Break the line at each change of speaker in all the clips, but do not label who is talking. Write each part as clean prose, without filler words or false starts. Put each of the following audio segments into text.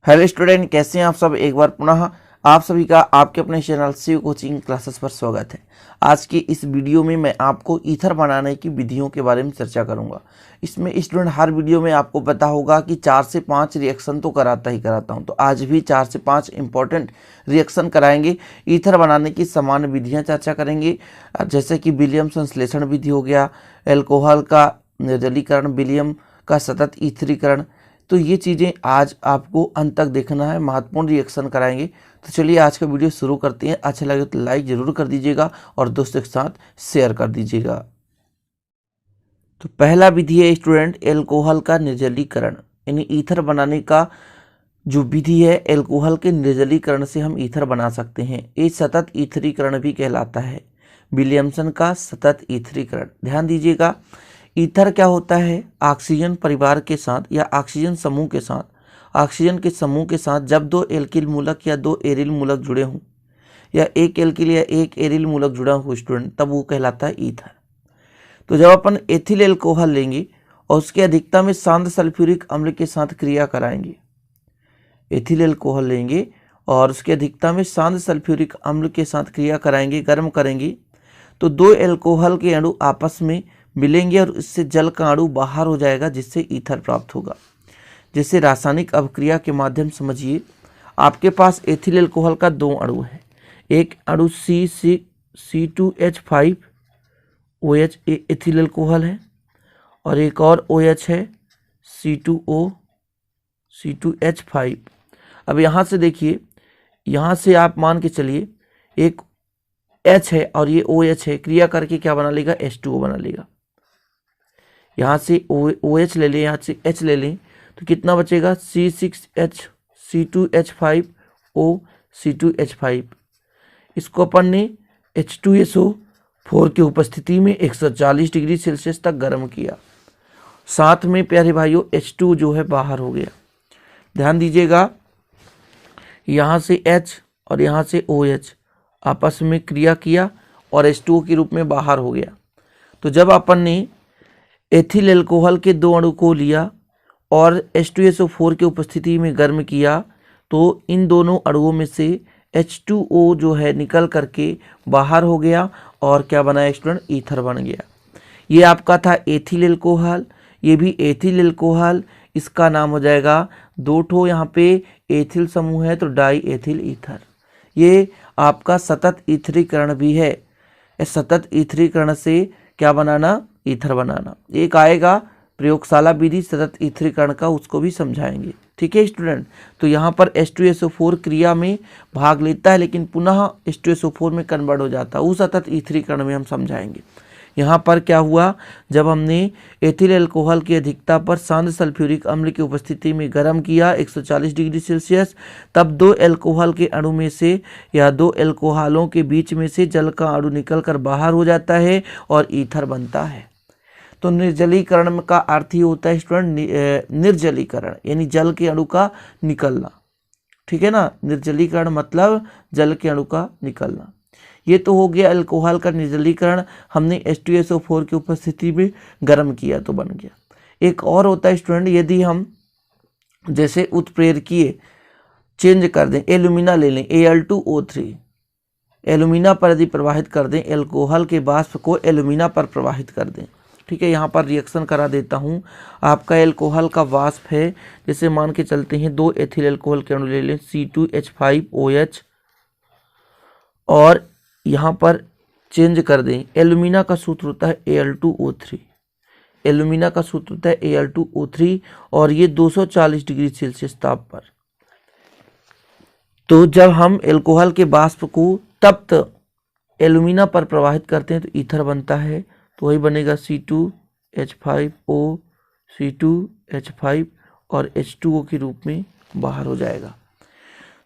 Hello student, कैसे हैं आप सब। एक बार पुनः आप सभी का आपके अपने चैनल शिव कोचिंग क्लासेस पर स्वागत है। आज की इस वीडियो में मैं आपको ईथर बनाने की विधियों के बारे में चर्चा करूंगा। इसमें स्टूडेंट हर वीडियो में आपको पता होगा कि 4 से 5 रिएक्शन तो कराता हूं, तो आज भी 4 से 5 इंपॉर्टेंट रिएक्शन कराएंगे। ईथर बनाने की सामान्य विधियाँ चर्चा करेंगे, जैसे कि विलियम संश्लेषण विधि हो गया, एल्कोहल का निर्जलीकरण, विलियम का सतत ईथरीकरण। तो ये चीज़ें आज आपको अंत तक देखना है, महत्वपूर्ण रिएक्शन कराएंगे। तो चलिए आज का वीडियो शुरू करते हैं। अच्छा लगे तो लाइक ज़रूर कर दीजिएगा और दोस्तों के साथ शेयर कर दीजिएगा। तो पहला विधि है स्टूडेंट एल्कोहल का निर्जलीकरण, यानी ईथर बनाने का जो विधि है, एल्कोहल के निर्जलीकरण से हम ईथर बना सकते हैं। ये सतत ईथरीकरण भी कहलाता है, विलियमसन का सतत ईथरीकरण। ध्यान दीजिएगा, ईथर क्या होता है, ऑक्सीजन परिवार के साथ या ऑक्सीजन समूह के साथ, ऑक्सीजन के समूह के साथ जब दो एल्किल मूलक या दो एरिल मूलक जुड़े हों, या एक एल्किल या एक एरिल मूलक जुड़ा हो स्टूडेंट, तब वो कहलाता है ईथर। तो जब अपन एथिल एल्कोहल लेंगे और उसकी अधिकता में शांत सल्फ्यूरिक अम्ल के साथ क्रिया कराएंगे, एथिल एल्कोहल लेंगे और उसकी अधिकता में शांत सल्फ्यूरिक अम्ल के साथ क्रिया कराएंगे, गर्म करेंगे, तो दो एल्कोहल के अणु आपस में मिलेंगे और इससे जल का अणु बाहर हो जाएगा, जिससे ईथर प्राप्त होगा। जैसे रासायनिक अभिक्रिया के माध्यम समझिए, आपके पास एथिल एल्कोहल का दो अणु है, एक अणु C2H5OH एथिल एल्कोहल है और एक और OH है C2H5। अब यहाँ से देखिए, यहाँ से आप मान के चलिए एक H है और ये OH है, क्रिया करके क्या बना लेगा, H2O बना लेगा। यहाँ से OH ले लें, यहाँ से H ले लें, तो कितना बचेगा, C6H C2H5O C2H5। इसको अपन ने H2SO4 की उपस्थिति में 140 डिग्री सेल्सियस तक गर्म किया। साथ में प्यारे भाइयों H2 जो है बाहर हो गया। ध्यान दीजिएगा, यहाँ से H और यहाँ से OH आपस में क्रिया किया और H2O के रूप में बाहर हो गया। तो जब अपन ने एथिल एल्कोहल के दो अणु को लिया और H2SO4 की उपस्थिति में गर्म किया, तो इन दोनों अणुओं में से H2O जो है निकल करके बाहर हो गया और क्या बनाया स्टूडेंट, ईथर बन गया। ये आपका था एथिल एल्कोहल, ये भी एथिल एल्कोहल, इसका नाम हो जाएगा, दो ठो यहाँ पे एथिल समूह है तो डाई एथिल ईथर। ये आपका सतत ईथरीकरण भी है। इस सतत ईथरीकरण से क्या बनाना, ईथर बनाना। एक आएगा प्रयोगशाला विधि सतत ईथरीकरण का, उसको भी समझाएंगे। ठीक है स्टूडेंट, तो यहाँ पर H2SO4 क्रिया में भाग लेता है लेकिन पुनः H2SO4 में कन्वर्ट हो जाता है, उस सतत ईथरीकरण में हम समझाएंगे। यहाँ पर क्या हुआ, जब हमने एथिल एल्कोहल की अधिकता पर शांत सल्फ्यूरिक अम्ल की उपस्थिति में गर्म किया 140 डिग्री सेल्सियस, तब दो एल्कोहल के अणु में से या दो एल्कोहलों के बीच में से जल का अणु निकलकर बाहर हो जाता है और ईथर बनता है। तो निर्जलीकरण का अर्थ ही होता है स्टूडेंट निर्जलीकरण, यानी जल के अणु का निकलना। ठीक है ना, निर्जलीकरण मतलब जल के अणु का निकलना। ये तो हो गया अल्कोहल का निर्जलीकरण, हमने H2SO4 की उपस्थिति में गर्म किया तो बन गया। एक और होता है स्टूडेंट, यदि हम जैसे उत्प्रेरकीय चेंज कर दें, एल्यूमिना ले लें, Al2O3, एल्यूमिना पर यदि प्रवाहित कर दें, एल्कोहल के वाष्प को एल्यूमिना पर प्रवाहित कर दें। ठीक है, यहाँ पर रिएक्शन करा देता हूँ। आपका एल्कोहल का वाष्प है, जैसे मान के चलते हैं दो एथिल एल्कोहल के अणु ले लें, C2H5OH, और यहाँ पर चेंज कर दें, एल्यूमिना का सूत्र होता है Al2O3, एल्यूमिना का सूत्र होता है Al2O3 और ये 240 डिग्री सेल्सियस ताप पर। तो जब हम एल्कोहल के वाष्प को तप्त एल्यूमिना पर प्रवाहित करते हैं तो ईथर बनता है। तो वही बनेगा C2H5O C2H5 और H2O के रूप में बाहर हो जाएगा।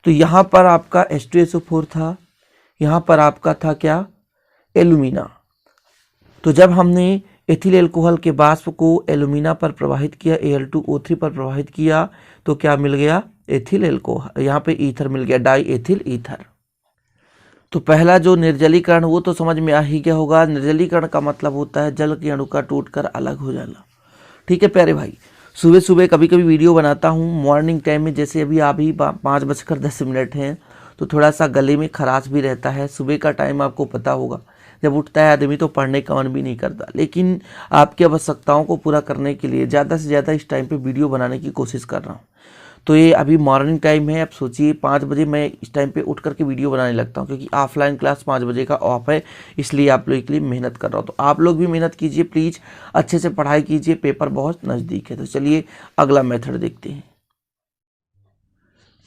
तो यहाँ पर आपका H2SO4 था, यहाँ पर आपका था क्या, एल्यूमिना। तो जब हमने एथिल एल्कोहल के वाष्प को एल्यूमिना पर प्रवाहित किया, Al2O3 पर प्रवाहित किया, तो क्या मिल गया, एथिल एल्कोहल, यहाँ पे ईथर मिल गया, डाई एथिल ईथर। तो पहला जो निर्जलीकरण वो तो समझ में आ ही गया होगा। निर्जलीकरण का मतलब होता है जल के अणु का टूटकर अलग हो जाना। ठीक है प्यारे भाई, सुबह सुबह कभी कभी वीडियो बनाता हूँ मॉर्निंग टाइम में, जैसे अभी 5:10 हैं, तो थोड़ा सा गले में खराश भी रहता है। सुबह का टाइम आपको पता होगा, जब उठता है आदमी तो पढ़ने का मन भी नहीं करता, लेकिन आपकी आवश्यकताओं को पूरा करने के लिए ज़्यादा से ज़्यादा इस टाइम पे वीडियो बनाने की कोशिश कर रहा हूँ। तो ये अभी मॉर्निंग टाइम है, अब सोचिए 5 बजे मैं इस टाइम पे उठ करके वीडियो बनाने लगता हूँ, क्योंकि ऑफलाइन क्लास 5 बजे का ऑफ है, इसलिए आप लोगों के लिए मेहनत कर रहा हूँ। तो आप लोग भी मेहनत कीजिए प्लीज़, अच्छे से पढ़ाई कीजिए, पेपर बहुत नज़दीक है। तो चलिए अगला मेथड देखते हैं।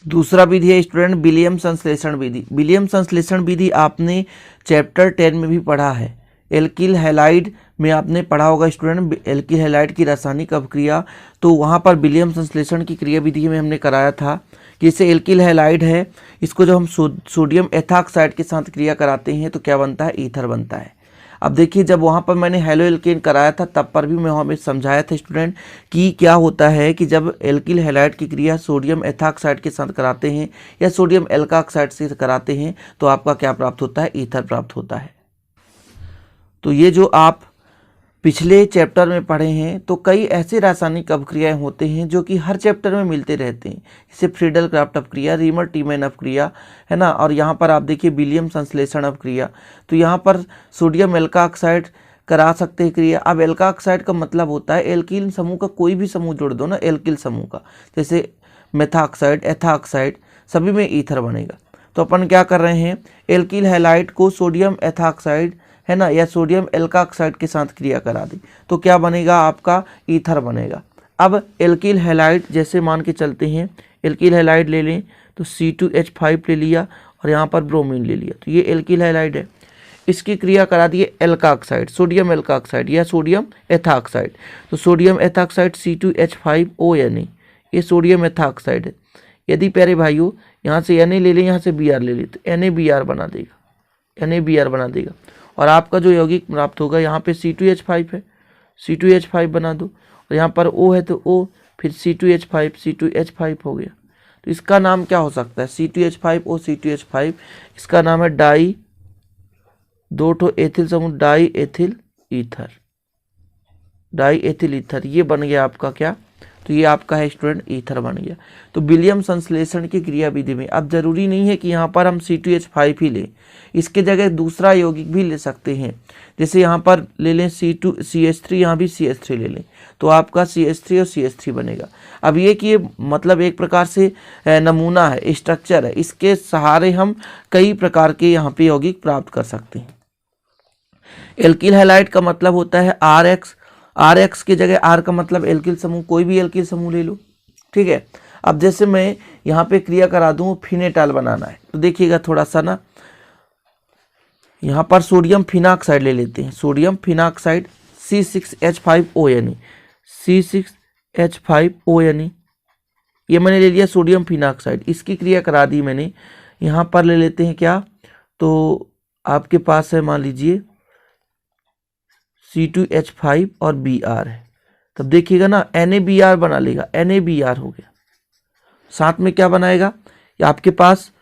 दूसरा विधि है स्टूडेंट विलियम संश्लेषण विधि। विलियम संश्लेषण विधि आपने चैप्टर 10 में भी पढ़ा है। एल्किल हैलाइड में आपने पढ़ा होगा स्टूडेंट, एल्किल हैलाइड की रासायनिक अभिक्रिया, तो वहाँ पर विलियम संश्लेषण की क्रिया विधि में हमने कराया था कि जैसे एल्किल हैलाइड है, इसको जब हम सोडियम एथॉक्साइड के साथ क्रिया कराते हैं तो क्या बनता है, ईथर बनता है। अब देखिए जब वहाँ पर मैंने हेलो एल्केन कराया था तब पर भी मैं हमें समझाया था स्टूडेंट कि क्या होता है कि जब एल्किल हैलाइड की क्रिया सोडियम एथॉक्साइड के साथ कराते हैं या सोडियम एल्काक्साइड से कराते हैं तो आपका क्या प्राप्त होता है, ईथर प्राप्त होता है। तो ये जो आप पिछले चैप्टर में पढ़े हैं, तो कई ऐसे रासायनिक अभिक्रियाएं होते हैं जो कि हर चैप्टर में मिलते रहते हैं, जैसे फ्रीडल क्राफ्ट अभिक्रिया, रीमर टीमैन अभिक्रिया, है ना। और यहाँ पर आप देखिए विलियम संश्लेषण अभिक्रिया, तो यहाँ पर सोडियम एल्का ऑक्साइड करा सकते हैं क्रिया। अब एल्का ऑक्साइड का मतलब होता है एल्किल समूह का कोई भी समूह जोड़ दो ना, एल्किल समूह का, जैसे मेथॉक्साइड, एथॉक्साइड, सभी में ईथर बनेगा। तो अपन क्या कर रहे हैं, एल्किल हैलाइड को सोडियम एथॉक्साइड, है ना, या सोडियम एल्का ऑक्साइड के साथ क्रिया करा दी तो क्या बनेगा, आपका ईथर बनेगा। अब एल्किल हैलाइड जैसे मान के चलते हैं, एल्किल हैलाइड ले लें तो C2H5 ले लिया और यहाँ पर ब्रोमीन ले लिया, तो ये एल्किल हैलाइड है। इसकी क्रिया करा दिए एल्का ऑक्साइड, सोडियम एल्का ऑक्साइड या सोडियम एथॉक्साइड, तो सोडियम एथॉक्साइड C2H5ONe, ये सोडियम एथॉक्साइड है। यदि प्यारे भाइयों यहाँ से Na ले लें, यहाँ से Br ले लें, तो NaBr बना देगा, NaBr बना देगा। और आपका जो यौगिक प्राप्त होगा, यहाँ पे C2H5 है, C2H5 बना दो, और यहाँ पर O है तो O, फिर C2H5 हो गया। तो इसका नाम क्या हो सकता है, C2H5O C2H5, इसका नाम है डाई, 2 ठो एथिल समूह, die ethyl ether, die ethyl ether, ये बन गया आपका क्या, तो ये आपका है स्टूडेंट ईथर बन गया। तो विलियम संश्लेषण की क्रिया विधि में अब जरूरी नहीं है कि यहाँ पर हम C2H5 ही लें, इसके जगह दूसरा यौगिक भी ले सकते हैं। जैसे यहाँ पर ले लें C2CH3, यहाँ भी CH3 ले लें, तो आपका CH3 और CH3 बनेगा। अब ये कि ये मतलब एक प्रकार से नमूना है, स्ट्रक्चर है, इसके सहारे हम कई प्रकार के यहाँ पे यौगिक प्राप्त कर सकते हैं। एल्किल हैलाइड का मतलब होता है RX की जगह R का मतलब एल्किल समूह, कोई भी एल्किल समूह ले लो, ठीक है। अब जैसे मैं यहाँ पे क्रिया करा दूँ, फिनेटाल बनाना है, तो देखिएगा थोड़ा सा ना, यहाँ पर सोडियम फिनाक्साइड ले लेते हैं, सोडियम फिनाक्साइड C6H5ONe, C6H5ONe, ये मैंने ले लिया सोडियम फिनाक्साइड, इसकी क्रिया करा दी मैंने। यहाँ पर ले लेते हैं क्या, तो आपके पास है मान लीजिए C2H5 और Br है, तब देखिएगा ना NaBr बना लेगा, NaBr हो गया। साथ में क्या बनाएगा, ये आपके पास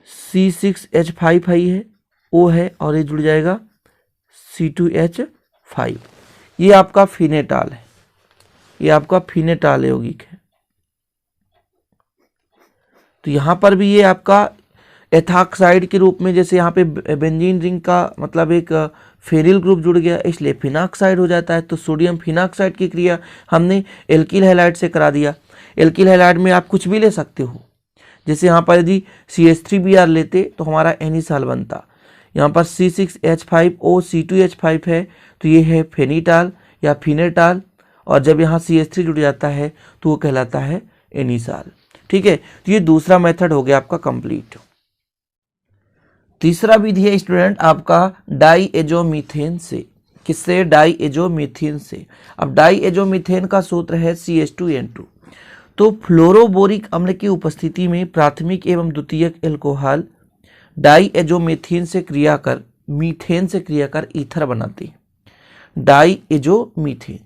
C6H5 है, O है, और ये जुड़ जाएगा C2H5, ये आपका फिनेटाल है, ये आपका फिनेटाल यौगिक है। तो यहाँ पर भी ये आपका एथॉक्साइड के रूप में, जैसे यहाँ पे बेंजीन रिंग का मतलब एक फेरिल ग्रुप जुड़ गया, इसलिए फिनाक्साइड हो जाता है। तो सोडियम फिनाक्साइड की क्रिया हमने एल्किल हैलाइड से करा दिया। एल्किल हैलाइड में आप कुछ भी ले सकते हो, जैसे यहाँ पर यदि CH3Br लेते तो हमारा एनिसाल बनता। यहाँ पर C6H5O C2H5 है, तो ये है फेनिटाल या फिनेटाल, और जब यहाँ CH3 जुड़ जाता है तो वो कहलाता है एनिसाल, ठीक है। तो ये दूसरा मेथड हो गया आपका कंप्लीट। तीसरा विधि है स्टूडेंट आपका डाईएजोमीथेन से, किससे, डाईएजोमीथेन से। अब डाईएजोमीथेन का सूत्र है CH2N2। तो फ्लोरोबोरिक अम्ल की उपस्थिति में प्राथमिक एवं द्वितीयक एल्कोहल डाईएजोमीथेन से क्रिया कर, मीथेन से क्रिया कर ईथर बनाते हैं, डाईएजोमीथेन।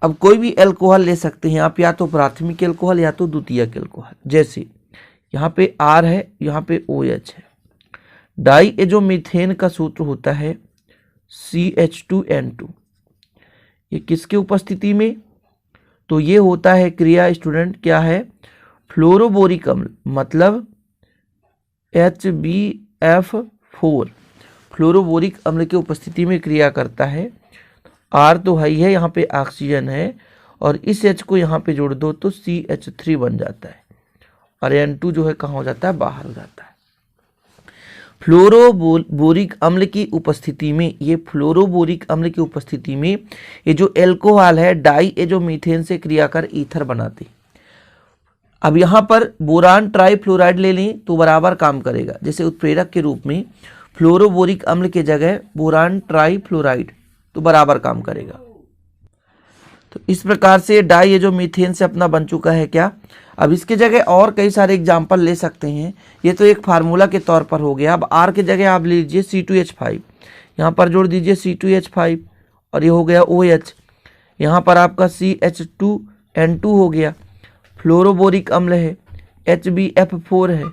अब कोई भी एल्कोहल ले सकते हैं आप, या तो प्राथमिक एल्कोहल या तो द्वितीयक एल्कोहल, जैसे यहाँ पे R है, यहाँ पे OH है। डाईएजोमीथेन का सूत्र होता है CH2N2, ये किसके उपस्थिति में, तो ये होता है क्रिया स्टूडेंट क्या है, फ्लोरोबोरिक अम्ल, मतलब HbF4 फ्लोरोबोरिक अम्ल की उपस्थिति में क्रिया करता है। R तो हाई है, यहाँ पे ऑक्सीजन है और इस H को यहाँ पे जोड़ दो तो CH3 बन जाता है और N2 जो है कहाँ हो जाता है, बाहर हो जाता है। फ्लोरोबोरिक अम्ल की उपस्थिति में, ये फ्लोरोबोरिक अम्ल की उपस्थिति में ये जो एल्कोहल है डाई एजोमीथेन से क्रिया कर ईथर बनाते। अब यहाँ पर बोरान ट्राईफ्लोराइड ले लें तो बराबर काम करेगा, जैसे उत्प्रेरक के रूप में फ्लोरोबोरिक अम्ल के जगह बोरान ट्राईफ्लोराइड तो बराबर काम करेगा। तो इस प्रकार से डाई एजोमीथेन से अपना बन चुका है क्या। अब इसके जगह और कई सारे एग्जाम्पल ले सकते हैं, ये तो एक फार्मूला के तौर पर हो गया। अब R के जगह आप लीजिए C2H5, यहाँ पर जोड़ दीजिए C2H5 और ये हो गया OH, यहाँ पर आपका CH2N2 हो गया, फ्लोरोबोरिक अम्ल है, HbF4 है।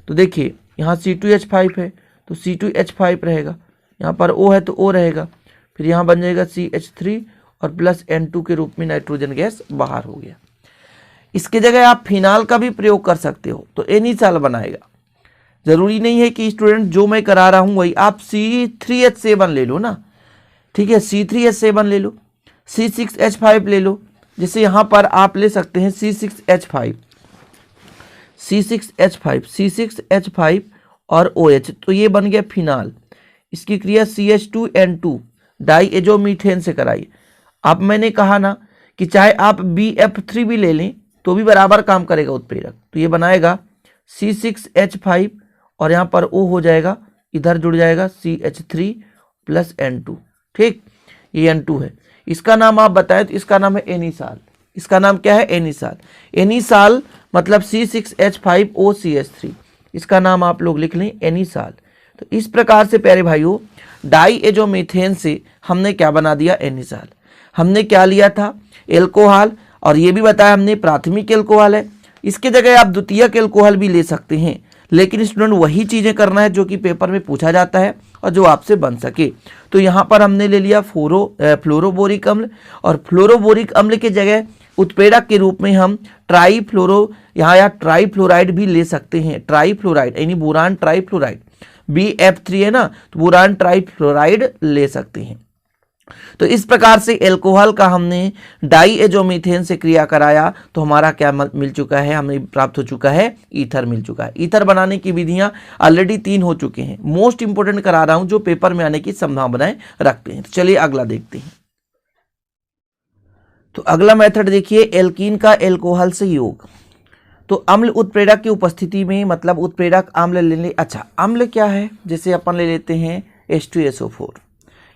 तो देखिए यहाँ C2H5 है तो C2H5 रहेगा, यहाँ पर O है तो O रहेगा, फिर यहाँ बन जाएगा CH3 और प्लस N2 के रूप में नाइट्रोजन गैस बाहर हो गया। इसके जगह आप फिनाल का भी प्रयोग कर सकते हो तो एनिसाल बनाएगा। जरूरी नहीं है कि स्टूडेंट जो मैं करा रहा हूं वही, आप C3H7 ले लो ना, ठीक है, C3H7 ले लो, C6H5 ले लो, जैसे यहां पर आप ले सकते हैं C6H5 और OH, तो ये बन गया फिनाल। इसकी क्रिया CH2N2 डाई एजोमीथेन से कराई। अब मैंने कहा ना कि चाहे आप BF3 भी ले लें तो भी बराबर काम करेगा उत्प्रेरक, तो ये बनाएगा C6H5 और यहाँ पर O हो जाएगा, इधर जुड़ जाएगा CH3 प्लस N2, ठीक, ये N2 है। इसका नाम आप बताएं तो इसका नाम है एनिसाल। इसका नाम क्या है, एनिसाल। एनिसाल मतलब C6H5OCH3, इसका नाम आप लोग लिख लें एनिसाल। तो इस प्रकार से प्यारे भाइयों डाई एजोमीथेन से हमने क्या बना दिया, एनिसाल। हमने क्या लिया था, एल्कोहल, और ये भी बताया हमने प्राथमिक एल्कोहल है। इसके जगह आप द्वितीयक एल्कोहल भी ले सकते हैं, लेकिन स्टूडेंट वही चीजें करना है जो कि पेपर में पूछा जाता है और जो आपसे बन सके। तो यहाँ पर हमने ले लिया फ्लोरोबोरिक अम्ल, और फ्लोरोबोरिक अम्ल के जगह उत्प्रेरक के रूप में हम ट्राईफ्लोरो या ट्राईफ्लोराइड भी ले सकते हैं। ट्राईफ्लोराइड यानी बोरान ट्राईफ्लोराइड, BF3 है ना, तो बोरान ट्राईफ्लोराइड ले सकते हैं। तो इस प्रकार से एल्कोहल का हमने डाई एजोमीथेन से क्रिया कराया तो हमारा क्या मिल चुका है, हमें प्राप्त हो चुका है ईथर मिल चुका है। ईथर बनाने की विधियां ऑलरेडी 3 हो चुके हैं, मोस्ट इंपोर्टेंट करा रहा हूं जो पेपर में आने की संभावनाएं रखते हैं। तो चलिए अगला देखते हैं। तो अगला मेथड देखिए, एल्कीन का एल्कोहल से योग। तो अम्ल उत्प्रेरक की उपस्थिति में, मतलब उत्प्रेरक अम्ल ले ले। अच्छा, अम्ल क्या है, जैसे अपन ले लेते हैं H2SO4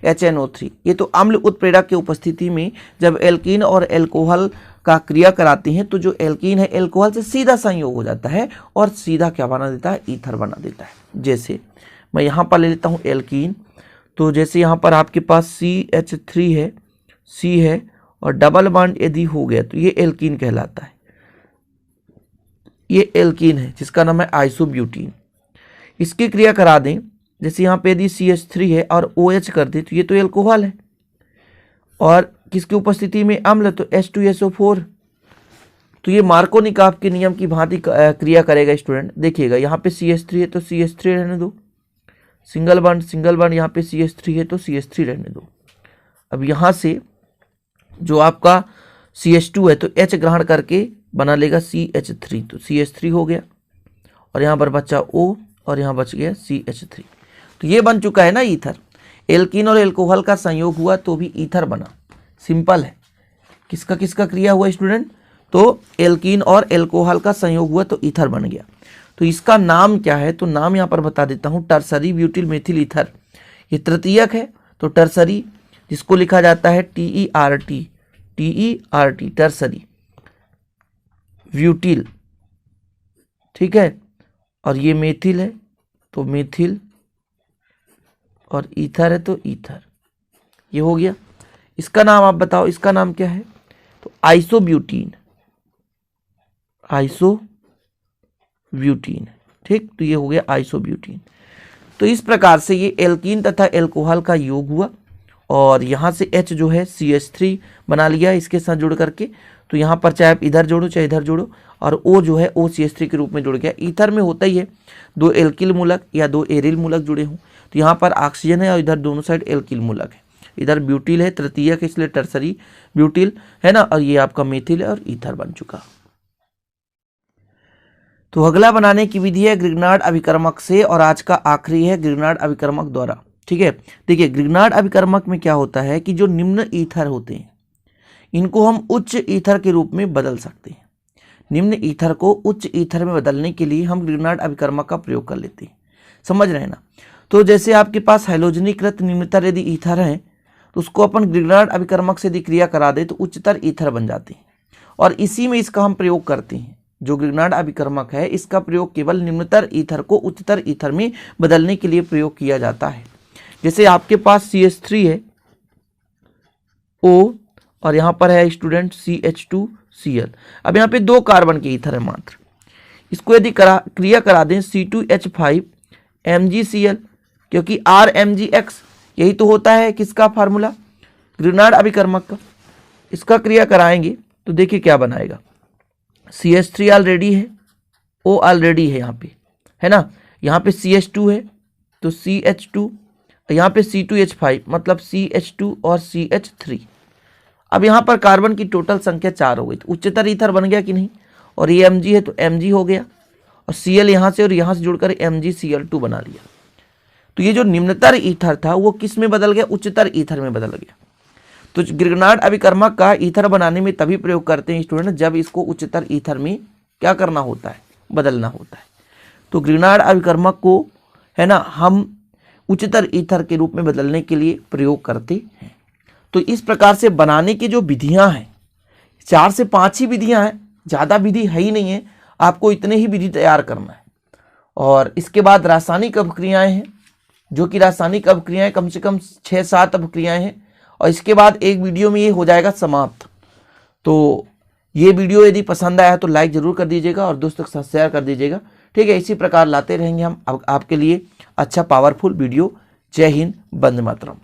HNO3, ये तो अम्ल उत्प्रेरक की उपस्थिति में जब एल्कीन और एल्कोहल का क्रिया कराते हैं तो जो एल्कीन है एल्कोहल से सीधा संयोग हो जाता है और सीधा क्या बना देता है, ईथर बना देता है। जैसे मैं यहाँ पर ले लेता हूँ एल्कीन, तो जैसे यहाँ पर आपके पास CH3 है, C है और डबल बॉन्ड यदि हो गया तो ये एल्कीन कहलाता है। ये एल्कीन है जिसका नाम है आइसोब्यूटीन। इसकी क्रिया करा दें, जैसे यहाँ पे यदि CH3 है और OH कर दे तो ये तो एल्कोहल है, और किसकी उपस्थिति में अम्ल, तो H2SO4। तो ये मार्कोनिकॉफ के नियम की भांति क्रिया करेगा। स्टूडेंट देखिएगा, यहाँ पे CH3 है तो CH3 रहने दो, सिंगल बॉन्ड यहाँ पे CH3 है तो CH3 रहने दो। अब यहाँ से जो आपका CH2 है तो H ग्रहण करके बना लेगा CH3, तो CH3 हो गया, और यहाँ पर बचा O और यहाँ बच गया CH3। तो ये बन चुका है ना ईथर। एल्कीन और एल्कोहल का संयोग हुआ तो भी ईथर बना, सिंपल है। किसका किसका क्रिया हुआ स्टूडेंट, तो एल्कीन और एल्कोहल का संयोग हुआ तो ईथर बन गया। तो इसका नाम क्या है, तो नाम यहाँ पर बता देता हूँ, टर्सरी ब्यूटिल मेथिल ईथर। ये तृतीयक है तो टर्सरी, जिसको लिखा जाता है TERT, टर्सरी ब्यूटिल, ठीक है, और ये मेथिल है तो मेथिल, और ईथर है तो ईथर, ये हो गया। इसका नाम आप बताओ, इसका नाम क्या है, तो आइसोब्यूटीन, ठीक, तो ये हो गया आइसोब्यूटीन। तो इस प्रकार से ये एल्कीन तथा एल्कोहल का योग हुआ और यहाँ से H जो है CH3 बना लिया इसके साथ जुड़ करके। तो यहाँ पर चाहे आप इधर जोड़ो चाहे इधर जोड़ो, और O जो है OCH3 के रूप में जुड़ गया। ईथर में होता ही है दो एल्किल मूलक या दो एरिल मूलक जुड़े हों। तो यहाँ पर ऑक्सीजन है और इधर दोनों साइड एल्किल मूलक है। इधर ब्यूटिल है तृतीयक, इसलिए टर्सरी ब्यूटिल है ना, और ये आपका मेथिल है और ईथर बन चुका। तो अगला बनाने की विधि है ग्रिग्नार्ड अभिकर्मक से, और आज का आखिरी है ग्रिग्नार्ड अभिकर्मक द्वारा। ठीक है, देखिए ग्रिग्नार्ड अभिकर्मक में क्या होता है कि जो निम्न ईथर होते हैं इनको हम उच्च ईथर के रूप में बदल सकते हैं। निम्न ईथर को उच्च ईथर में बदलने के लिए हम ग्रिग्नार्ड अभिकर्मक का प्रयोग कर लेते हैं। समझ रहे हैं ना। तो जैसे आपके पास हैलोजनीकृत निम्नतर यदि ईथर है तो उसको अपन ग्रिग्नार्ड अभिकर्मक से यदि क्रिया करा दे तो उच्चतर ईथर बन जाते हैं, और इसी में इसका हम प्रयोग करते हैं। जो ग्रिग्नार्ड अभिकर्मक है इसका प्रयोग केवल निम्नतर ईथर को उच्चतर ईथर में बदलने के लिए प्रयोग किया जाता है। जैसे आपके पास CH3 है O, और यहाँ पर है स्टूडेंट CH2Cl। अब यहाँ पे 2 कार्बन के ईथर है मात्र, इसको यदि क्रिया करा दें C2H5 MgCl, क्योंकि RMgX यही तो होता है किसका फार्मूला, ग्रिग्नार्ड अभिकर्मक का। इसका क्रिया कराएंगे तो देखिए क्या बनाएगा। CH3 ऑलरेडी है, O ऑलरेडी है यहाँ पे, है ना। यहाँ पे CH2 है तो CH2, यहाँ पे C2H5 मतलब CH2 और CH3। अब यहाँ पर कार्बन की टोटल संख्या 4 हो गई, तो उच्चतर ईथर बन गया कि नहीं। और ये Mg है तो Mg हो गया, और Cl यहाँ से और यहाँ से जुड़कर MgCl2 बना लिया। तो ये जो निम्नतर ईथर था वो किस में बदल गया, उच्चतर ईथर में बदल गया। तो ग्रिग्नार्ड अभिकर्मक का ईथर बनाने में तभी प्रयोग करते हैं स्टूडेंट जब इसको उच्चतर ईथर में क्या करना होता है, बदलना होता है। तो ग्रिग्नार्ड अभिकर्मक को है ना हम उच्चतर ईथर के रूप में बदलने के लिए प्रयोग करते हैं। तो इस प्रकार से बनाने की जो विधियां हैं 4 से 5 ही विधियां हैं, ज़्यादा विधि है ही नहीं है, आपको इतने ही विधि तैयार करना है। और इसके बाद रासायनिक अभिक्रियाएं हैं, जो कि रासायनिक अभिक्रियाएं कम से कम 6-7 अभिक्रियाएं हैं, और इसके बाद एक वीडियो में ये हो जाएगा समाप्त। तो ये वीडियो यदि पसंद आया तो लाइक ज़रूर कर दीजिएगा और दोस्तों के साथ शेयर कर दीजिएगा। ठीक है, इसी प्रकार लाते रहेंगे हम आपके लिए अच्छा पावरफुल वीडियो। जय हिंद, वंदे मातरम।